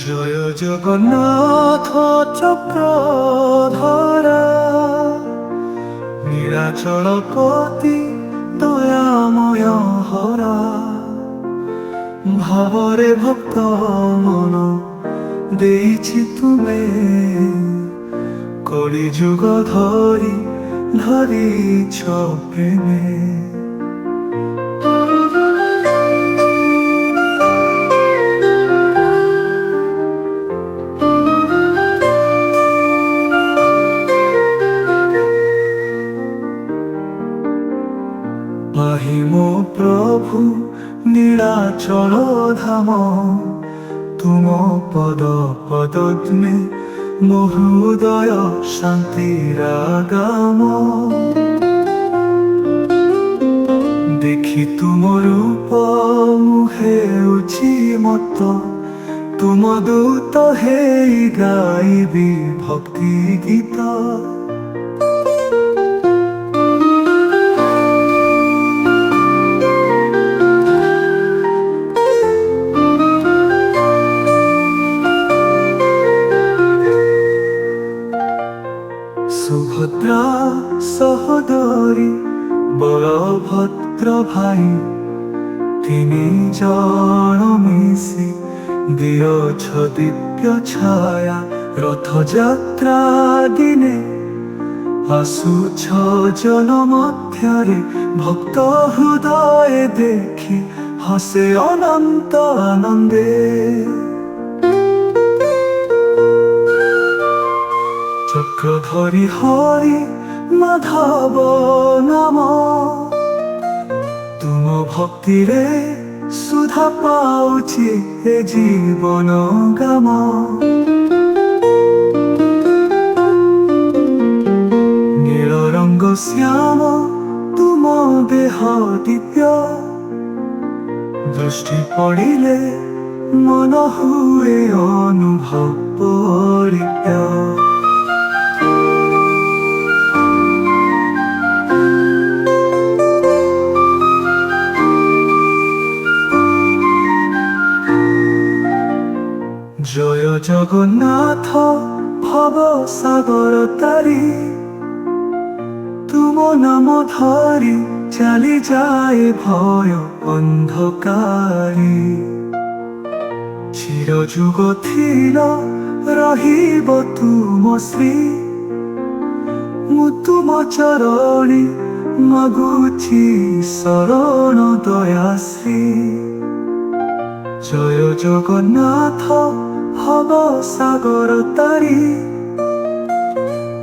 জয় জগন্নাথ চক্রধরা, নীଳାচଳ পতি দয়ামୟ হরা। ভাବରେ ভক্ତ মନ ଦେଇଛି ତୁମେ, କଳି ଯୁଗ ଧରି ଧରିଛ ପ୍ରେମେ। পাহি ମୋ ପ୍ରଭୁ নীଳାচଳ ଧାମ, ତୁମ ପଦ ପଦ୍ମେ ମୋ ହୃଦୟ ଶାନ୍ତିର ଗାମ। ଦେଖି ତୁମ ରୂପ ମୁଁ ହେଉଛି ମତ୍ତ, ତୁମ ଦୂତ ହେଇ ଗାଇବି ଭକ୍ତି ଗୀତ। ସୁଭଦ୍ରା ସହୋଦରୀ ବଳଭଦ୍ର ଭାଇ, ତିନି ଜଣ ମିଶି ଦିଅଛ ଦିବ୍ୟ ଛାୟା। ରଥଯାତ୍ରା ଦିନେ ଆସୁଛ ଜନ ମଧ୍ୟରେ, ଭକ୍ତ ହୃଦୟ ଦେଖି ହସେ ଅନନ୍ତ ଆନନ୍ଦେ। ଚକ୍ରଧରି ହରି ମାଧବ ନାମ, ତୁମ ଭକ୍ତିରେ ସୁଧା ପାଉଛି ଏ ଜୀବନ ଗାମ। ନୀଳ ରଙ୍ଗ ଶ୍ୟାମ ତୁମ ଦେହ ଦିବ୍ୟ, ଦୃଷ୍ଟି ପଡ଼ିଲେ ମନ ହୁଏ ଅନୁଭବ ପରିପ୍ୟ। জয় জগন্নাথ ভব সাগর তারি, তুম নাম ধরি চালি যায় ভয় অন্ধকারী। চির যুগ থির রহিব তুম শ্রী, ମୁଁ ତୁମ ଚରଣୀ ମାଗୁଛି ଶରଣ ଦୟାଶ୍ରୀ। ଜୟ ଜଗନ୍ନାଥ ভব সাগর তারি,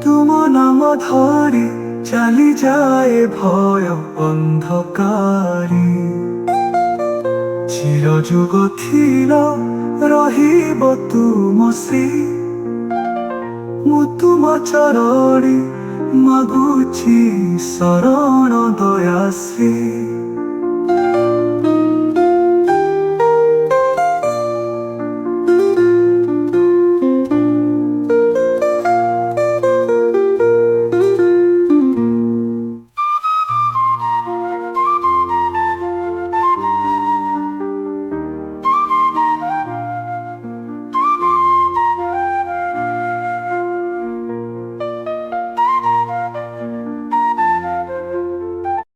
তুম নাম ধরি চালি যায় ভয় অন্ধকারী। চির যুগ থির রহিব তুম শ্রী, ମୁଁ ତୁମ ଚରଣୀ ମାଗୁଛି ଶରଣ ଦୟାଶ୍ରୀ।